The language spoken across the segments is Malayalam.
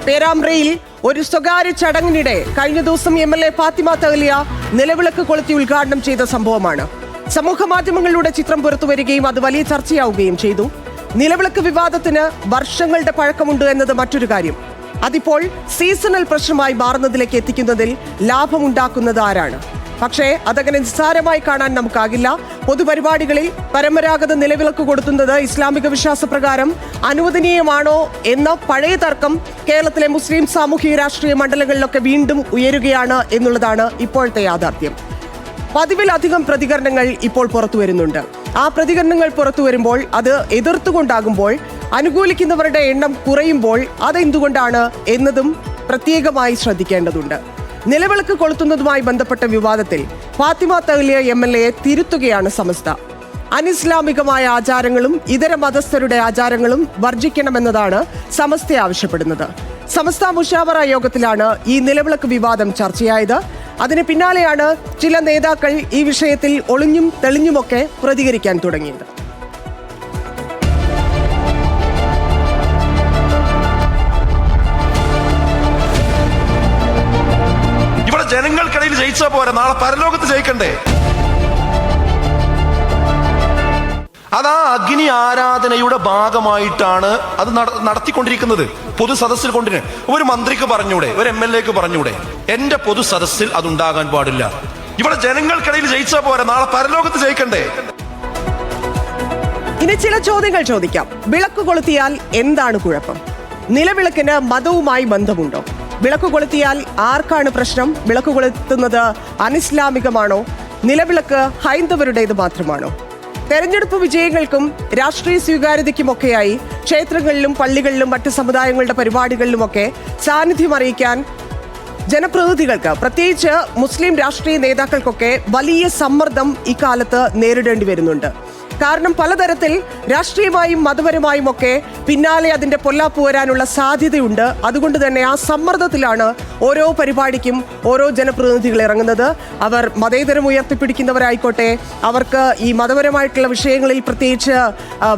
പേരാമ്പ്രയിൽ ഒരു സ്വകാര്യ ചടങ്ങിനിടെ കഴിഞ്ഞ ദിവസം MLA ഫാത്തിമ തഹ്ലിയ നിലവിളക്ക് കൊളുത്തി ഉദ്ഘാടനം ചെയ്ത സംഭവമാണ്. സമൂഹ മാധ്യമങ്ങളിലൂടെ ചിത്രം പുറത്തുവരികയും അത് വലിയ ചർച്ചയാവുകയും ചെയ്തു. നിലവിളക്ക് വിവാദത്തിന് വർഷങ്ങളുടെ പഴക്കമുണ്ട് എന്നത് മറ്റൊരു കാര്യം. അതിപ്പോൾ സീസണൽ പ്രശ്നമായി മാറുന്നതിലേക്ക് എത്തിക്കുന്നതിൽ ലാഭമുണ്ടാക്കുന്നത് ആരാണ്? പക്ഷേ അതങ്ങനെ നിസ്സാരമായി കാണാൻ നമുക്കാകില്ല. പൊതുപരിപാടികളിൽ പരമ്പരാഗത നിലവിളക്ക് കൊടുത്തുന്നത് ഇസ്ലാമിക വിശ്വാസപ്രകാരം അനുവദനീയമാണോ എന്ന പഴയ തർക്കം കേരളത്തിലെ മുസ്ലിം സാമൂഹിക രാഷ്ട്രീയ മണ്ഡലങ്ങളിലൊക്കെ വീണ്ടും ഉയരുകയാണ് എന്നുള്ളതാണ് ഇപ്പോഴത്തെ യാഥാർത്ഥ്യം. പതിവിലധികം പ്രതികരണങ്ങൾ ഇപ്പോൾ പുറത്തു വരുന്നുണ്ട്. ആ പ്രതികരണങ്ങൾ പുറത്തു വരുമ്പോൾ അത് എതിർത്തുകൊണ്ടാകുമ്പോൾ അനുകൂലിക്കുന്നവരുടെ എണ്ണം കുറയുമ്പോൾ അതെന്തുകൊണ്ടാണ് എന്നതും പ്രത്യേകമായി ശ്രദ്ധിക്കേണ്ടതുണ്ട്. നിലവിളക്ക് കൊളുത്തുന്നതുമായി ബന്ധപ്പെട്ട വിവാദത്തിൽ ഫാത്തിമ തഹ്ലിയ MLA തിരുത്തുകയാണ് സമസ്ത. അനിസ്ലാമികമായ ആചാരങ്ങളും ഇതര മതസ്ഥരുടെ ആചാരങ്ങളും വർജിക്കണമെന്നതാണ് സമസ്ത ആവശ്യപ്പെടുന്നത്. സമസ്ത മുഷാവറ യോഗത്തിലാണ് ഈ നിലവിളക്ക് വിവാദം ചർച്ചയായത്. അതിന് പിന്നാലെയാണ് ചില നേതാക്കൾ ഈ വിഷയത്തിൽ ഒളിഞ്ഞും തെളിഞ്ഞുമൊക്കെ പ്രതികരിക്കാൻ തുടങ്ങിയത്. ജനങ്ങൾക്കിടയിൽ ജയിച്ചാ പോരാ, നാളെ പരലോകത്ത് ജയിക്കണ്ടേ? അതാ അഗ്നി ആരാധനയുടെ ഭാഗമായിട്ടാണ് അത് നടത്തിക്കൊണ്ടിരിക്കുന്നത്. പൊതു സദസ്സിൽ കൊണ്ടുവരുന്നത് ഒരു മന്ത്രിക്ക് പറഞ്ഞൂടെ, ഒരു MLAക്ക് പറഞ്ഞൂടെ, എന്റെ പൊതു സദസ്സിൽ അതുണ്ടാകാൻ പാടില്ല. ഇവിടെ ജനങ്ങൾക്കിടയിൽ ജയിച്ചാ പോരാ, നാളെ പരലോകത്ത് ജയിക്കണ്ടേ? ഇനി ചില ചോദ്യങ്ങൾ ചോദിക്കാം. വിളക്ക് കൊളുത്തിയാൽ എന്താണ് കുഴപ്പം? നിലവിളക്കിന് മതവുമായി ബന്ധമുണ്ടോ? വിളക്ക് കൊളുത്തിയാൽ ആർക്കാണ് പ്രശ്നം? വിളക്ക് കൊളുത്തുന്നത് അനിസ്ലാമികമാണോ? നിലവിളക്ക് ഹൈന്ദവരുടേത് മാത്രമാണോ? തെരഞ്ഞെടുപ്പ് വിജയങ്ങൾക്കും രാഷ്ട്രീയ സ്വീകാര്യതയ്ക്കുമൊക്കെയായി ക്ഷേത്രങ്ങളിലും പള്ളികളിലും മറ്റ് സമുദായങ്ങളുടെ പരിപാടികളിലുമൊക്കെ സാന്നിധ്യം അറിയിക്കാൻ ജനപ്രതിനിധികൾക്ക്, പ്രത്യേകിച്ച് മുസ്ലിം രാഷ്ട്രീയ നേതാക്കൾക്കൊക്കെ വലിയ സമ്മർദ്ദം ഇക്കാലത്ത് നേരിടേണ്ടി വരുന്നുണ്ട്. കാരണം പലതരത്തിൽ രാഷ്ട്രീയമായും മതപരമായും ഒക്കെ പിന്നാലെ അതിന്റെ പൊല്ലാപ്പ് വരാനുള്ള സാധ്യതയുണ്ട്. അതുകൊണ്ട് തന്നെ ആ സമ്മർദ്ദത്തിലാണ് ഓരോ പരിപാടിക്കും ഓരോ ജനപ്രതിനിധികൾ ഇറങ്ങുന്നത്. അവർ മതേതരം ഉയർത്തിപ്പിടിക്കുന്നവരായിക്കോട്ടെ, അവർക്ക് ഈ മതപരമായിട്ടുള്ള വിഷയങ്ങളിൽ പ്രത്യേകിച്ച്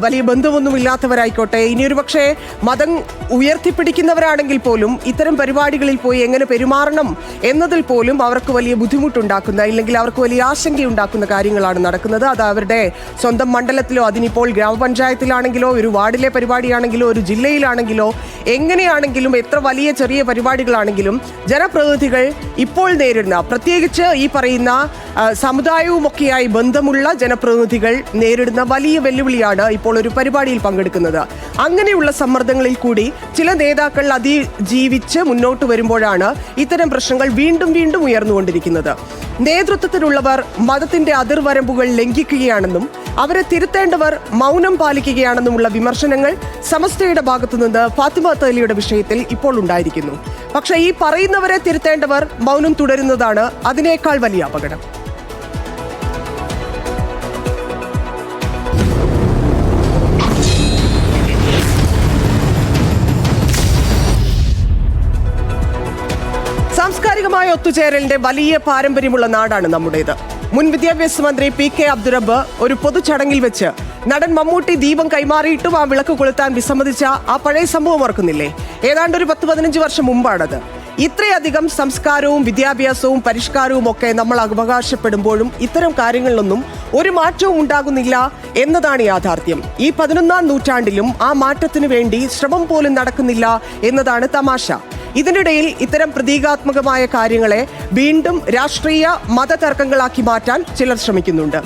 വലിയ ബന്ധമൊന്നുമില്ലാത്തവരായിക്കോട്ടെ, ഇനിയൊരു പക്ഷേ മതം ഉയർത്തിപ്പിടിക്കുന്നവരാണെങ്കിൽ പോലും ഇത്തരം പരിപാടികളിൽ പോയി എങ്ങനെ പെരുമാറണം എന്നതിൽ പോലും അവർക്ക് വലിയ ബുദ്ധിമുട്ടുണ്ടാക്കുന്ന, ഇല്ലെങ്കിൽ അവർക്ക് വലിയ ആശങ്കയുണ്ടാക്കുന്ന കാര്യങ്ങളാണ് നടക്കുന്നത്. അത് അവരുടെ സ്വന്തം മണ്ഡലത്തിലോ, അതിനിപ്പോൾ ഗ്രാമപഞ്ചായത്തിലാണെങ്കിലോ, ഒരു വാർഡിലെ പരിപാടിയാണെങ്കിലോ, ഒരു ജില്ലയിലാണെങ്കിലോ, എങ്ങനെയാണെങ്കിലും എത്ര വലിയ ചെറിയ പരിപാടികളാണെങ്കിലും ജനപ്രതിനിധികൾ ഇപ്പോൾ നേരിടുന്ന, പ്രത്യേകിച്ച് ഈ പറയുന്ന സമുദായവുമൊക്കെയായി ബന്ധമുള്ള ജനപ്രതിനിധികൾ നേരിടുന്ന വലിയ വെല്ലുവിളിയാണ് ഇപ്പോൾ ഒരു പരിപാടിയിൽ പങ്കെടുക്കുന്നത്. അങ്ങനെയുള്ള സമ്മർദ്ദങ്ങളിൽ കൂടി ചില നേതാക്കൾ അതിജീവിച്ച് മുന്നോട്ട് വരുമ്പോഴാണ് ഇത്തരം പ്രശ്നങ്ങൾ വീണ്ടും വീണ്ടും ഉയർന്നുകൊണ്ടിരിക്കുന്നത്. നേതൃത്വത്തിലുള്ളവർ മതത്തിന്റെ അതിർവരമ്പുകൾ ലംഘിക്കുകയാണെന്നും അവരെ തിരുത്തേണ്ടവർ മൗനം പാലിക്കുകയാണെന്നുമുള്ള വിമർശനങ്ങൾ സമസ്തയുടെ ഭാഗത്തുനിന്ന് ഫാത്തിമ തഹ്ലിയയുടെ വിഷയത്തിൽ ഇപ്പോൾ ഉണ്ടായിരിക്കുന്നു. പക്ഷേ ഈ പറയുന്നവരെ തിരുത്തേണ്ടവർ മൗനം തുടരുന്നതാണ് അതിനേക്കാൾ വലിയ അപകടം. സാംസ്കാരികമായ ഒത്തുചേരലിന്റെ വലിയ പാരമ്പര്യമുള്ള നാടാണ് നമ്മുടേത്. മുൻ വിദ്യാഭ്യാസ മന്ത്രി PK അബ്ദുറബ്ബ് ഒരു പൊതുചടങ്ങിൽ വെച്ച് നടൻ മമ്മൂട്ടി ദീപം കൈമാറിയിട്ടും ആ വിളക്ക് കൊളുത്താൻ വിസമ്മതിച്ച ആ പഴയ സംഭവം ഓർക്കുന്നില്ലേ? ഏതാണ്ട് ഒരു 10-15 വർഷം മുമ്പാണത്. ഇത്രയധികം സംസ്കാരവും വിദ്യാഭ്യാസവും പരിഷ്കാരവും ഒക്കെ നമ്മൾ അവകാശപ്പെടുമ്പോഴും ഇത്തരം കാര്യങ്ങളിലൊന്നും ഒരു മാറ്റവും ഉണ്ടാകുന്നില്ല എന്നതാണ് യാഥാർത്ഥ്യം. ഈ 11ാം നൂറ്റാണ്ടിലും ആ മാറ്റത്തിനു വേണ്ടി ശ്രമം പോലും നടക്കുന്നില്ല എന്നതാണ് തമാശ. ഇതിനിടയിൽ ഇത്തരം പ്രതീകാത്മകമായ കാര്യങ്ങളെ വീണ്ടും രാഷ്ട്രീയ മതതർക്കങ്ങളാക്കി മാറ്റാൻ ചിലർ ശ്രമിക്കുന്നുണ്ട്.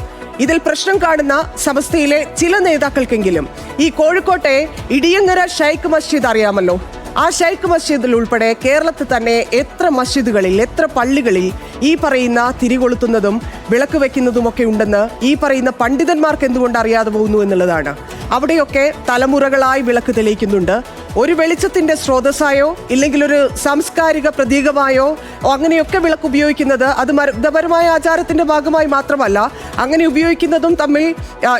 ഇതിൽ പ്രശ്നം കാണുന്ന സമസ്തയിലെ ചില നേതാക്കൾക്കെങ്കിലും ഈ കോഴിക്കോട്ടെ ഇടിയങ്ങര ഷൈഖ് മസ്ജിദ് അറിയാമല്ലോ. ആ ഷൈഖ് മസ്ജിദിൽ ഉൾപ്പെടെ കേരളത്തിൽ തന്നെ എത്ര മസ്ജിദുകളിൽ, എത്ര പള്ളികളിൽ ഈ പറയുന്ന തിരികൊളുത്തുന്നതും വിളക്ക് വെക്കുന്നതുമൊക്കെ ഉണ്ടെന്ന് ഈ പറയുന്ന പണ്ഡിതന്മാർക്ക് എന്തുകൊണ്ട് അറിയാതെ പോകുന്നു എന്നുള്ളതാണ്. അവിടെയൊക്കെ തലമുറകളായി വിളക്ക് തെളിയിക്കുന്നുണ്ട്. ഒരു വെളിച്ചത്തിന്റെ സ്രോതസ്സായോ ഇല്ലെങ്കിൽ ഒരു സാംസ്കാരിക പ്രതീകമായോ അങ്ങനെയൊക്കെ വിളക്ക് ഉപയോഗിക്കുന്നത് അത് മതപരമായ ആചാരത്തിന്റെ ഭാഗമായി മാത്രമല്ല, അങ്ങനെ ഉപയോഗിക്കുന്നതും തമ്മിൽ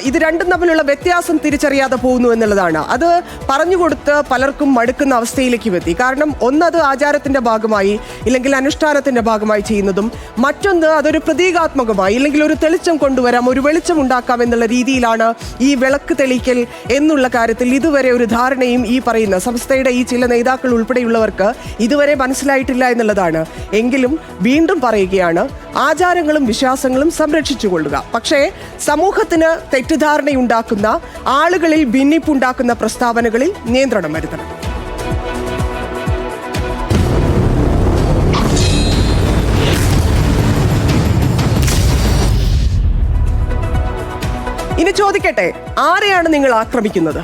ഇത് രണ്ടും തമ്മിലുള്ള വ്യത്യാസം തിരിച്ചറിയാതെ പോകുന്നു എന്നുള്ളതാണ്. അത് പറഞ്ഞുകൊടുത്ത് പലർക്കും മടുക്കുന്ന അവസ്ഥയിലേക്ക് എത്തി. കാരണം ഒന്നത് ആചാരത്തിന്റെ ഭാഗമായി ഇല്ലെങ്കിൽ അനുഷ്ഠാനത്തിന്റെ ഭാഗമായി ചെയ്യുന്നതും, മറ്റൊന്ന് അതൊരു പ്രതീകാത്മകമായി ഇല്ലെങ്കിൽ ഒരു തെളിച്ചം കൊണ്ടുവരാം, ഒരു വെളിച്ചം ഉണ്ടാക്കാം എന്നുള്ള രീതിയിലാണ് ഈ വിളക്ക് തെളിയിക്കൽ വിളക്കെത്തിക്കൽ എന്നുള്ള കാര്യത്തിൽ ഇതുവരെ ഒരു ധാരണയും ഈ പറയുന്ന സംസ്ഥയുടെ ഈ ചില നേതാക്കൾ ഉൾപ്പെടെയുള്ളവർക്ക് ഇതുവരെ മനസ്സിലായിട്ടില്ല എന്നുള്ളതാണ്. എങ്കിലും വീണ്ടും പറയുകയാണ്, ആചാരങ്ങളും വിശ്വാസങ്ങളും സംരക്ഷിച്ചുകൊള്ളുക. പക്ഷേ സമൂഹത്തിന് തെറ്റിദ്ധാരണയുണ്ടാക്കുന്ന, ആളുകളിൽ ഭിന്നിപ്പുണ്ടാക്കുന്ന പ്രസ്താവനകളിൽ നിയന്ത്രണം വരുത്തണം. ഇനി ചോദിക്കട്ടെ, ആരെയാണ് നിങ്ങൾ ആക്രമിക്കുന്നത്?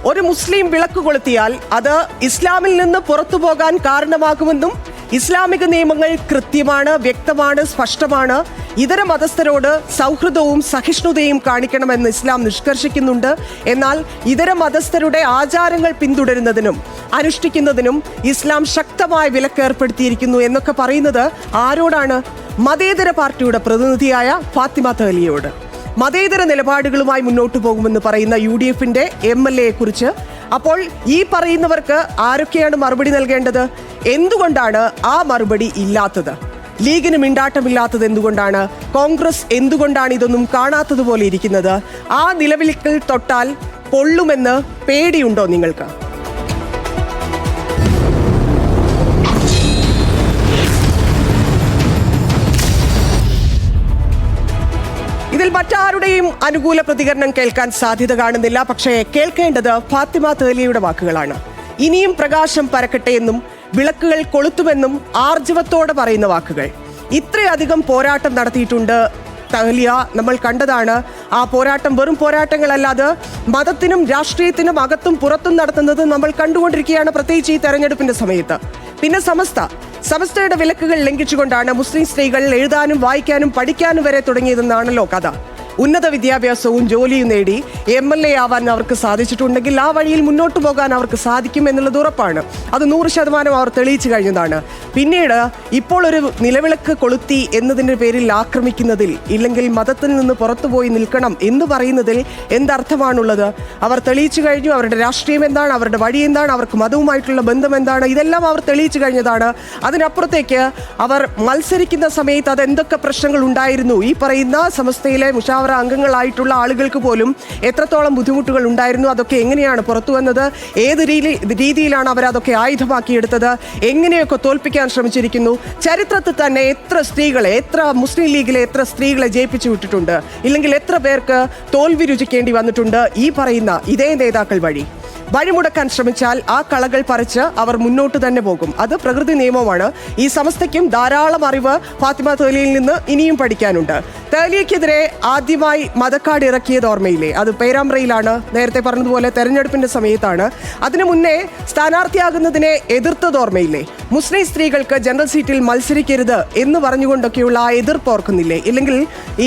ഒരു മുസ്ലിം വിളക്ക് കൊളുത്തിയാൽ അത് ഇസ്ലാമിൽ നിന്ന് പുറത്തു പോകാൻ കാരണമാകുമെന്നും ഇസ്ലാമിക നിയമങ്ങൾ കൃത്യമാണ്, വ്യക്തമാണ്, സ്പഷ്ടമാണ്. ഇതര മതസ്ഥരോട് സൗഹൃദവും സഹിഷ്ണുതയും കാണിക്കണമെന്ന് ഇസ്ലാം നിഷ്കർഷിക്കുന്നുണ്ട്. എന്നാൽ ഇതര മതസ്ഥരുടെ ആചാരങ്ങൾ പിന്തുടരുന്നതിനും അനുഷ്ഠിക്കുന്നതിനും ഇസ്ലാം ശക്തമായ വിലക്ക് ഏർപ്പെടുത്തിയിരിക്കുന്നു എന്നൊക്കെ പറയുന്നത് ആരോടാണ്? മതേതര പാർട്ടിയുടെ പ്രതിനിധിയായ ഫാത്തിമ തഹ്ലിയയോട്. മതേതര നിലപാടുകളുമായി മുന്നോട്ടു പോകുമെന്ന് പറയുന്ന UDFന്റെ MLA കുറിച്ച് അപ്പോൾ ഈ പറയുന്നവർക്ക് ആരൊക്കെയാണ് മറുപടി നൽകേണ്ടത്? എന്തുകൊണ്ടാണ് ആ മറുപടി ഇല്ലാത്തത്? ലീഗിന് മിണ്ടാട്ടമില്ലാത്തത് എന്തുകൊണ്ടാണ്? കോൺഗ്രസ് എന്തുകൊണ്ടാണ് ഇതൊന്നും കാണാത്തതുപോലെ ഇരിക്കുന്നത്? ആ നിലവിളിക്കൽ തൊട്ടാൽ പൊള്ളുമെന്ന് പേടിയുണ്ടോ നിങ്ങൾക്ക്? ഇതിൽ മറ്റാരുടെയും അനുകൂല പ്രതികരണം കേൾക്കാൻ സാധ്യത കാണുന്നില്ല. പക്ഷേ കേൾക്കേണ്ടത് ഫാത്തിമ തഹ്ലിയയുടെ വാക്കുകളാണ്. ഇനിയും പ്രകാശം പരക്കട്ടെ എന്നും വിളക്കുകൾ കൊളുത്തുമെന്നും ആർജവത്തോടെ പറയുന്ന വാക്കുകൾ. ഇത്രയധികം പോരാട്ടം നടത്തിയിട്ടുണ്ട് തഹ്ലിയ, നമ്മൾ കണ്ടതാണ്. ആ പോരാട്ടം വെറും പോരാട്ടങ്ങളല്ലാതെ മതത്തിനും രാഷ്ട്രീയത്തിനും അകത്തും പുറത്തും നടത്തുന്നത് നമ്മൾ കണ്ടുകൊണ്ടിരിക്കുകയാണ്, പ്രത്യേകിച്ച് ഈ തെരഞ്ഞെടുപ്പിന്റെ സമയത്ത്. പിന്നെ സമസ്തയുടെ വിലക്കുകൾ ലംഘിച്ചുകൊണ്ടാണ് മുസ്ലിം സ്ത്രീകൾ എഴുതാനും വായിക്കാനും പഠിക്കാനും വരെ തുടങ്ങിയതെന്നാണല്ലോ കഥ. ഉന്നത വിദ്യാഭ്യാസവും ജോലിയും നേടി MLA ആവാൻ അവർക്ക് സാധിച്ചിട്ടുണ്ടെങ്കിൽ ആ വഴിയിൽ മുന്നോട്ട് പോകാൻ അവർക്ക് സാധിക്കും എന്നുള്ളത് ഉറപ്പാണ്. അത് 100% അവർ തെളിയിച്ചു കഴിഞ്ഞതാണ്. പിന്നീട് ഇപ്പോൾ ഒരു നിലവിളക്ക് കൊളുത്തി എന്നതിൻ്റെ പേരിൽ ആക്രമിക്കുന്നതിൽ, ഇല്ലെങ്കിൽ മതത്തിൽ നിന്ന് പുറത്തുപോയി നിൽക്കണം എന്ന് പറയുന്നതിൽ എന്തർത്ഥമാണുള്ളത്? അവർ തെളിയിച്ചു കഴിഞ്ഞു. അവരുടെ രാഷ്ട്രീയം എന്താണ്, അവരുടെ വഴി എന്താണ്, അവർക്ക് മതവുമായിട്ടുള്ള ബന്ധം എന്താണ്, ഇതെല്ലാം അവർ തെളിയിച്ചു കഴിഞ്ഞതാണ്. അതിനപ്പുറത്തേക്ക് അവർ മത്സരിക്കുന്ന സമയത്ത് അതെന്തൊക്കെ പ്രശ്നങ്ങൾ ഉണ്ടായിരുന്നു, ഈ പറയുന്ന സമസ്തയിലെ മുഷാവറ അംഗങ്ങളായിട്ടുള്ള ആളുകൾക്ക് പോലും എത്രത്തോളം ബുദ്ധിമുട്ടുകൾ ഉണ്ടായിരുന്നു, അതൊക്കെ എങ്ങനെയാണ് പുറത്തു വന്നത്, ഏത് രീതിയിലാണ് അവരതൊക്കെ ആയുധമാക്കിയെടുത്തത്, എങ്ങനെയൊക്കെ തോൽപ്പിക്കാൻ ശ്രമിച്ചിരിക്കുന്നു. ചരിത്രത്തിൽ തന്നെ എത്ര മുസ്ലിം ലീഗിലെ എത്ര സ്ത്രീകളെ ജയിപ്പിച്ചു വിട്ടിട്ടുണ്ട്, ഇല്ലെങ്കിൽ എത്ര പേർക്ക് തോൽവി രുചിക്കേണ്ടി വന്നിട്ടുണ്ട് ഈ പറയുന്ന ഇതേ നേതാക്കൾ വഴി. വഴിമുടക്കാൻ ശ്രമിച്ചാൽ ആ കളകൾ പറിച്ച് അവർ മുന്നോട്ട് തന്നെ പോകും. അത് പ്രകൃതി നിയമമാണ്. ഈ സമസ്തയ്ക്കും ധാരാളം അറിവ് ഫാത്തിമ തഹ്ലിയയിൽ നിന്ന് ഇനിയും പഠിക്കാനുണ്ട്. തഹ്ലിയക്കെതിരെ ആദ്യമായി മതക്കാട് ഇറക്കിയത് ഓർമ്മയില്ലേ? അത് പേരാമ്പ്രയിലാണ്, നേരത്തെ പറഞ്ഞതുപോലെ തെരഞ്ഞെടുപ്പിന്റെ സമയത്താണ്. അതിനു മുന്നേ സ്ഥാനാർത്ഥിയാകുന്നതിനെ എതിർത്തത് ഓർമ്മയില്ലേ? മുസ്ലിം സ്ത്രീകൾക്ക് ജനറൽ സീറ്റിൽ മത്സരിക്കരുത് എന്ന് പറഞ്ഞുകൊണ്ടൊക്കെയുള്ള ആ എതിർപ്പ് ഓർക്കുന്നില്ലേ? ഇല്ലെങ്കിൽ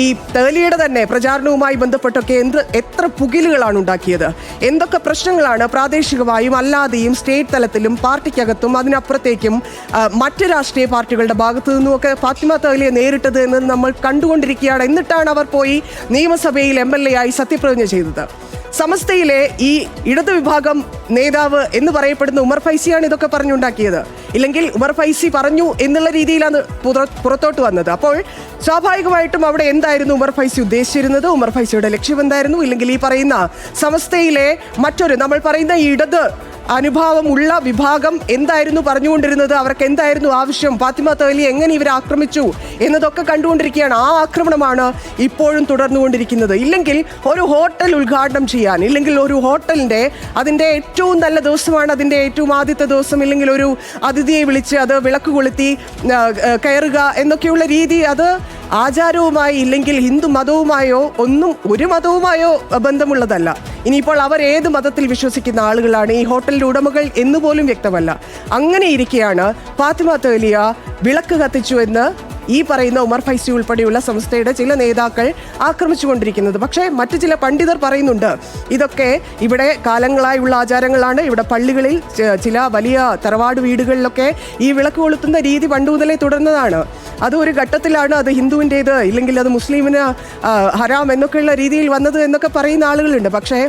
ഈ തഹ്ലിയയുടെ തന്നെ പ്രചാരണവുമായി ബന്ധപ്പെട്ടൊക്കെ എത്ര പുകിലുകളാണ് ഉണ്ടാക്കിയത്, എന്തൊക്കെ പ്രശ്നങ്ങളാണ് പ്രാദേശികമായും അല്ലാതെയും സ്റ്റേറ്റ് തലത്തിലും പാർട്ടിക്കകത്തും അതിനപ്പുറത്തേക്കും മറ്റ് രാഷ്ട്രീയ പാർട്ടികളുടെ ഭാഗത്തു നിന്നുമൊക്കെ ഫാത്തിമ തഹ്ലിയ നേരിട്ടത് എന്ന് നമ്മൾ കണ്ടുകൊണ്ടിരിക്കുകയാണ്. എന്നിട്ടാണ് അവർ പോയി നിയമസഭയിൽ MLA ആയി സത്യപ്രതിജ്ഞ ചെയ്തത്. സമസ്തയിലെ ഈ ഇടതു വിഭാഗം നേതാവ് എന്ന് പറയപ്പെടുന്ന ഉമർ ഫൈസിയാണ് ഇതൊക്കെ പറഞ്ഞുണ്ടാക്കിയത്. ഇല്ലെങ്കിൽ ഉമർ ഫൈസി പറഞ്ഞു എന്നുള്ള രീതിയിലാണ് പുറത്തോട്ട് വന്നത്. അപ്പോൾ സ്വാഭാവികമായിട്ടും അവിടെ എന്തായിരുന്നു ഉമർ ഫൈസി ഉദ്ദേശിച്ചിരുന്നത്, ഉമർ ഫൈസിയുടെ ലക്ഷ്യം എന്തായിരുന്നു? ഇല്ലെങ്കിൽ ഈ പറയുന്ന സമസ്തയിലെ മറ്റൊരു നമ്മൾ പറയുന്ന ഇടത് അനുഭാവമുള്ള വിഭാഗം എന്തായിരുന്നു പറഞ്ഞുകൊണ്ടിരുന്നത്, അവർക്ക് എന്തായിരുന്നു ആവശ്യം, ഫാത്തിമ തഹ്ലിയ എങ്ങനെ ഇവരെ ആക്രമിച്ചു എന്നതൊക്കെ കണ്ടുകൊണ്ടിരിക്കുകയാണ്. ആ ആക്രമണമാണ് ഇപ്പോഴും തുടർന്നുകൊണ്ടിരിക്കുന്നത്. ഇല്ലെങ്കിൽ ഒരു ഹോട്ടൽ ഉദ്ഘാടനം ചെയ്യാൻ, ഇല്ലെങ്കിൽ ഒരു ഹോട്ടലിൻ്റെ അതിൻ്റെ ഏറ്റവും നല്ല ദിവസമാണ്, അതിൻ്റെ ഏറ്റവും ആദ്യത്തെ ദിവസം, ഇല്ലെങ്കിൽ ഒരു അതിഥിയെ വിളിച്ച് അത് വിളക്ക് കൊളുത്തി കയറുക എന്നൊക്കെയുള്ള രീതി, അത് ആചാരവുമായി ഇല്ലെങ്കിൽ ഹിന്ദു മതവുമായോ ഒരു മതവുമായോ ബന്ധമുള്ളതല്ല. ഇനിയിപ്പോൾ അവർ ഏത് മതത്തിൽ വിശ്വസിക്കുന്ന ആളുകളാണ് ഈ ഹോട്ടലിൻ്റെ ഉടമകൾ എന്നുപോലും വ്യക്തമല്ല. അങ്ങനെ ഇരിക്കെയാണ് ഫാത്തിമ തഹ്ലിയ വിളക്ക് കത്തിച്ചു എന്ന് ഈ പറയുന്ന ഉമർ ഫൈസി ഉൾപ്പെടെയുള്ള സംസ്ഥയുടെ ചില നേതാക്കൾ ആക്രമിച്ചുകൊണ്ടിരിക്കുന്നത്. പക്ഷേ മറ്റു ചില പണ്ഡിതർ പറയുന്നുണ്ട്, ഇതൊക്കെ ഇവിടെ കാലങ്ങളായുള്ള ആചാരങ്ങളാണ്. ഇവിടെ പള്ളികളിൽ ചില വലിയ തറവാട് വീടുകളിലൊക്കെ ഈ വിളക്ക് കൊളുത്തുന്ന രീതി പണ്ട് മുതലേ തുടർന്നതാണ്. അത് ഒരു ഘട്ടത്തിലാണ് അത് ഹിന്ദുവിൻ്റേത്, ഇല്ലെങ്കിൽ അത് മുസ്ലിമിന് ഹറാം എന്നൊക്കെയുള്ള രീതിയിൽ വന്നത് എന്നൊക്കെ പറയുന്ന ആളുകളുണ്ട്. പക്ഷേ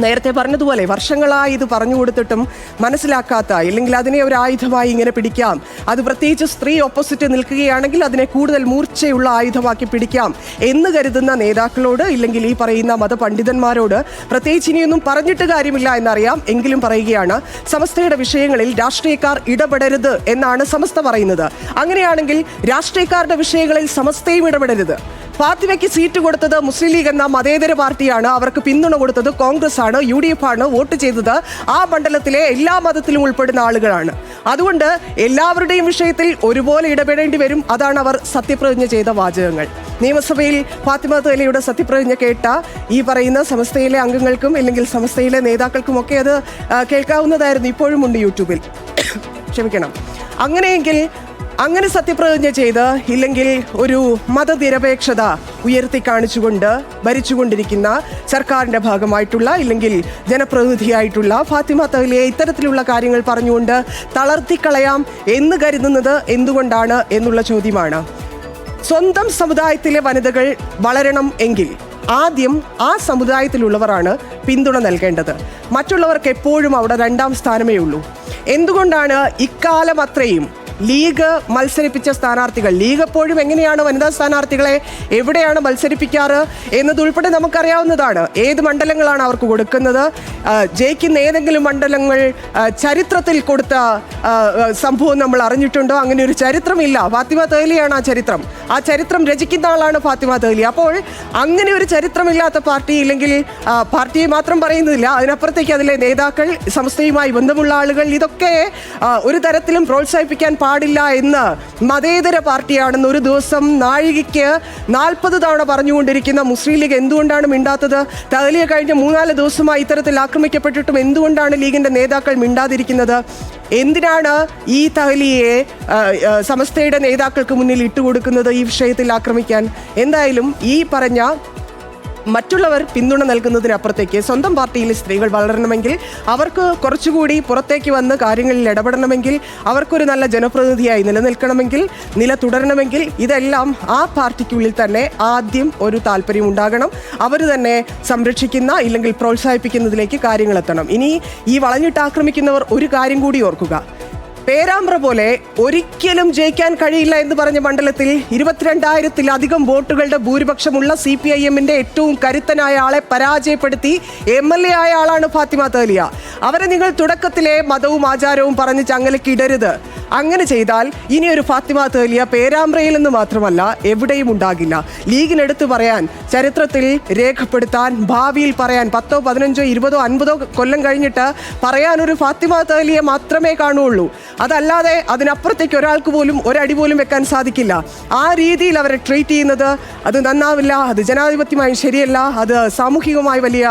നേരത്തെ പറഞ്ഞതുപോലെ വർഷങ്ങളായി ഇത് പറഞ്ഞു കൊടുത്തിട്ടും മനസ്സിലാക്കാത്ത, ഇല്ലെങ്കിൽ അതിനെ ഒരു ആയുധമായി ഇങ്ങനെ പിടിക്കാം, അത് പ്രത്യേകിച്ച് സ്ത്രീ ഓപ്പോസിറ്റ് നിൽക്കുകയാണെങ്കിൽ അതിനെ കൂടുതൽ മൂർച്ചയുള്ള ആയുധമാക്കി പിടിക്കാം എന്ന് കരുതുന്ന നേതാക്കളോട്, ഇല്ലെങ്കിൽ ഈ പറയുന്ന മതപണ്ഡിതന്മാരോട് പ്രത്യേകിച്ച് ഇനിയൊന്നും പറഞ്ഞിട്ട് കാര്യമില്ല എന്നറിയാം, എങ്കിലും പറയുകയാണ്, സമസ്തയുടെ വിഷയങ്ങളിൽ രാഷ്ട്രീയക്കാർ ഇടപെടരുത് എന്നാണ് സമസ്ത പറയുന്നത്. അങ്ങനെയാണെങ്കിൽ രാഷ്ട്രീയക്കാരുടെ വിഷയങ്ങളിൽ സമസ്തയും ഇടപെടരുത്. ഫാത്തിമയ്ക്ക് സീറ്റ് കൊടുത്തത് മുസ്ലിം ലീഗ് എന്ന മതേതര പാർട്ടിയാണ്, അവർക്ക് പിന്തുണ കൊടുത്തത് കോൺഗ്രസ് ആണ്, UDF ആണ്, വോട്ട് ചെയ്തത് ആ മണ്ഡലത്തിലെ എല്ലാ മതത്തിലും ഉൾപ്പെടുന്ന ആളുകളാണ്. അതുകൊണ്ട് എല്ലാവരുടെയും വിഷയത്തിൽ ഒരുപോലെ ഇടപെടേണ്ടി വരും. അതാണ് അവർ സത്യപ്രതിജ്ഞ ചെയ്ത വാചകങ്ങൾ. നിയമസഭയിൽ ഫാത്തിമ തഹ്ലിയുടെ സത്യപ്രതിജ്ഞ കേട്ട ഈ പറയുന്ന സമസ്തയിലെ അംഗങ്ങൾക്കും ഇല്ലെങ്കിൽ സമസ്തയിലെ നേതാക്കൾക്കും ഒക്കെ അത് കേൾക്കാവുന്നതായിരുന്നു. ഇപ്പോഴും ഉണ്ട് യൂട്യൂബിൽ. ക്ഷമിക്കണം. അങ്ങനെയെങ്കിൽ അങ്ങനെ സത്യപ്രതിജ്ഞ ചെയ്ത്, ഇല്ലെങ്കിൽ ഒരു മതനിരപേക്ഷത ഉയർത്തി കാണിച്ചുകൊണ്ട് ഭരിച്ചുകൊണ്ടിരിക്കുന്ന സർക്കാരിൻ്റെ ഭാഗമായിട്ടുള്ള, ഇല്ലെങ്കിൽ ജനപ്രതിനിധിയായിട്ടുള്ള ഫാത്തിമ തഹ്ലിയെ ഇത്തരത്തിലുള്ള കാര്യങ്ങൾ പറഞ്ഞുകൊണ്ട് തളർത്തിക്കളയാം എന്ന് കരുതുന്നത് എന്തുകൊണ്ടാണ് എന്നുള്ള ചോദ്യമാണ്. സ്വന്തം സമുദായത്തിലെ വനിതകൾ വളരണം എങ്കിൽ ആദ്യം ആ സമുദായത്തിലുള്ളവരാണ് പിന്തുണ നൽകേണ്ടത്. മറ്റുള്ളവർക്ക് എപ്പോഴും അവിടെ രണ്ടാം സ്ഥാനമേ ഉള്ളൂ. എന്തുകൊണ്ടാണ് ഇക്കാലം അത്രയും ലീഗ് മത്സരിപ്പിച്ച സ്ഥാനാർത്ഥികൾ, ലീഗ് എപ്പോഴും എങ്ങനെയാണ് വനിതാ സ്ഥാനാർത്ഥികളെ എവിടെയാണ് മത്സരിപ്പിക്കാറ് എന്നതുൾപ്പെടെ നമുക്കറിയാവുന്നതാണ്. ഏത് മണ്ഡലങ്ങളാണ് അവർക്ക് കൊടുക്കുന്നത്, ജയിക്കുന്ന ഏതെങ്കിലും മണ്ഡലങ്ങൾ ചരിത്രത്തിൽ കൊടുത്ത സംഭവം നമ്മൾ അറിഞ്ഞിട്ടുണ്ടോ? അങ്ങനെ ഒരു ചരിത്രമില്ല. ഫാത്തിമ തഹ്ലിയാണ് ആ ചരിത്രം. ആ ചരിത്രം രചിക്കുന്ന ആളാണ് ഫാത്തിമ തഹ്ലി. അപ്പോൾ അങ്ങനെ ഒരു ചരിത്രമില്ലാത്ത പാർട്ടി, ഇല്ലെങ്കിൽ പാർട്ടിയെ മാത്രം പറയുന്നില്ല, അതിനപ്പുറത്തേക്ക് അതിലെ നേതാക്കൾ, സംസ്ഥയുമായി ബന്ധമുള്ള ആളുകൾ, ഇതൊക്കെ ഒരു തരത്തിലും പ്രോത്സാഹിപ്പിക്കാൻ പാടില്ല എന്ന് മതേതര പാർട്ടിയാണെന്ന് ഒരു ദിവസം നാഴികയ്ക്ക് 40 തവണ പറഞ്ഞുകൊണ്ടിരിക്കുന്ന മുസ്ലിം ലീഗ് എന്തുകൊണ്ടാണ് മിണ്ടാത്തത്? തഹ്ലിയെ കഴിഞ്ഞ 3-4 ദിവസമായി ഇത്തരത്തിൽ ആക്രമിക്കപ്പെട്ടിട്ടും എന്തുകൊണ്ടാണ് ലീഗിന്റെ നേതാക്കൾ മിണ്ടാതിരിക്കുന്നത്? എന്തിനാണ് ഈ തഹ്ലിയെ സമസ്തയുടെ നേതാക്കൾക്ക് മുന്നിൽ ഇട്ടുകൊടുക്കുന്നത് ഈ വിഷയത്തിൽ ആക്രമിക്കാൻ? എന്തായാലും ഈ പറഞ്ഞ മറ്റുള്ളവർ പിന്തുണ നൽകുന്നതിനപ്പുറത്തേക്ക് സ്വന്തം പാർട്ടിയിലെ സ്ത്രീകൾ വളരണമെങ്കിൽ, അവർക്ക് കുറച്ചുകൂടി പുറത്തേക്ക് വന്ന് കാര്യങ്ങളിൽ ഇടപെടണമെങ്കിൽ, അവർക്കൊരു നല്ല ജനപ്രതിനിധിയായി നിലനിൽക്കണമെങ്കിൽ, നില തുടരണമെങ്കിൽ, ഇതെല്ലാം ആ പാർട്ടിക്കുള്ളിൽ തന്നെ ആദ്യം ഒരു താല്പര്യം ഉണ്ടാകണം. അവർ തന്നെ സംരക്ഷിക്കുന്ന, ഇല്ലെങ്കിൽ പ്രോത്സാഹിപ്പിക്കുന്നതിലേക്ക് കാര്യങ്ങൾ എത്തണം. ഇനി ഈ വളഞ്ഞിട്ട് ആക്രമിക്കുന്നവർ ഒരു കാര്യം കൂടി ഓർക്കുക. പേരാമ്പ്ര പോലെ ഒരിക്കലും ജയിക്കാൻ കഴിയില്ല എന്ന് പറഞ്ഞ മണ്ഡലത്തിൽ 22,000-ലധികം വോട്ടുകളുടെ ഭൂരിപക്ഷമുള്ള CPIM-ന്റെ ഏറ്റവും കരുത്തനായ ആളെ പരാജയപ്പെടുത്തി MLA ആയ ആളാണ് ഫാത്തിമ തഹ്ലിയ. അവരെ നിങ്ങൾ തുടക്കത്തിലെ മതവും ആചാരവും പറഞ്ഞ് ചങ്ങലയ്ക്ക് ഇടരുത്. അങ്ങനെ ചെയ്താൽ ഇനി ഒരു ഫാത്തിമ തഹ്ലിയ പേരാമ്പ്രയിൽ നിന്ന് മാത്രമല്ല എവിടെയും ഉണ്ടാകില്ല. ലീഗിനെടുത്ത് പറയാൻ, ചരിത്രത്തിൽ രേഖപ്പെടുത്താൻ, ഭാവിയിൽ പറയാൻ 10, 15, 20, 50 കൊല്ലം കഴിഞ്ഞിട്ട് പറയാൻ ഒരു ഫാത്തിമ തഹ്ലിയെ മാത്രമേ കാണുകയുള്ളൂ. അതല്ലാതെ അതിനപ്പുറത്തേക്ക് ഒരാൾക്ക് പോലും ഒരടി പോലും വെക്കാൻ സാധിക്കില്ല. ആ രീതിയിൽ അവരെ ട്രീറ്റ് ചെയ്യുന്നത് അത് നന്നാവില്ല, അത് ജനാധിപത്യമായി ശരിയല്ല, അത് സാമൂഹികമായി വലിയ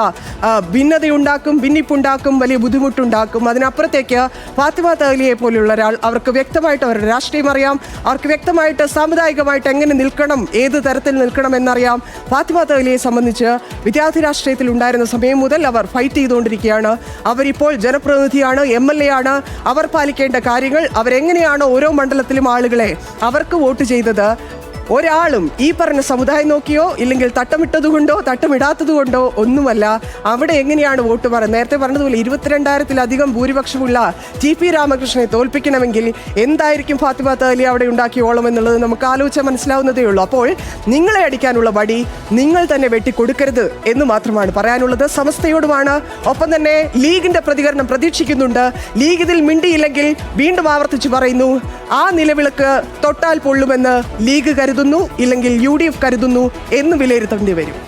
ഭിന്നതയുണ്ടാക്കും, ഭിന്നിപ്പുണ്ടാക്കും, വലിയ ബുദ്ധിമുട്ടുണ്ടാക്കും. അതിനപ്പുറത്തേക്ക് ഫാത്തിമ തഹ്ലിയെ പോലെയുള്ള ഒരാൾ, അവർക്ക് വ്യക്തമായിട്ട് അവരുടെ രാഷ്ട്രീയം അറിയാം, അവർക്ക് വ്യക്തമായിട്ട് സാമുദായികമായിട്ട് എങ്ങനെ നിൽക്കണം, ഏത് തരത്തിൽ നിൽക്കണം എന്നറിയാം. ഫാത്തിമ തഹ്ലിയെ സംബന്ധിച്ച് വിദ്യാർത്ഥി രാഷ്ട്രീയത്തിൽ ഉണ്ടായിരുന്ന സമയം മുതൽ അവർ ഫൈറ്റ് ചെയ്തുകൊണ്ടിരിക്കുകയാണ്. അവരിപ്പോൾ ജനപ്രതിനിധിയാണ്, MLA ആണ്. അവർ പാലിക്കേണ്ട കാര്യങ്ങൾ, അവരെങ്ങനെയാണ് ഓരോ മണ്ഡലത്തിലും ആളുകളെ അവർക്ക് വോട്ട് ചെയ്തത്, ഒരാളും ഈ പറഞ്ഞ സമുദായം നോക്കിയോ ഇല്ലെങ്കിൽ തട്ടമിട്ടതുകൊണ്ടോ തട്ടമിടാത്തതുകൊണ്ടോ ഒന്നുമല്ല. അവിടെ എങ്ങനെയാണ് വോട്ട് പറയുന്നത്? നേരത്തെ പറഞ്ഞതുപോലെ 22,000-ലധികം ഭൂരിപക്ഷമുള്ള TP രാമകൃഷ്ണനെ തോൽപ്പിക്കണമെങ്കിൽ എന്തായിരിക്കും ഫാത്തിമ തഹ്ലി അവിടെ ഉണ്ടാക്കിയ ഓളം എന്നുള്ളത് നമുക്ക് ആലോചിച്ചാൽ മനസ്സിലാവുന്നതേ ഉള്ളൂ. അപ്പോൾ നിങ്ങളെ അടിക്കാനുള്ള വടി നിങ്ങൾ തന്നെ വെട്ടിക്കൊടുക്കരുത് എന്ന് മാത്രമാണ് പറയാനുള്ളത്. സമസ്തയോടുമാണ്. ഒപ്പം തന്നെ ലീഗിന്റെ പ്രതികരണം പ്രതീക്ഷിക്കുന്നുണ്ട്. ലീഗ് ഇതിൽ മിണ്ടിയില്ലെങ്കിൽ വീണ്ടും ആവർത്തിച്ച് പറയുന്നു, ആ നിലവിളക്ക് തൊട്ടാൽ പൊള്ളുമെന്ന് ലീഗ് കരുതുന്നു, ഇല്ലെങ്കിൽ UDF കരുതുന്നു എന്ന് വിലയിരുത്തേണ്ടി വരും.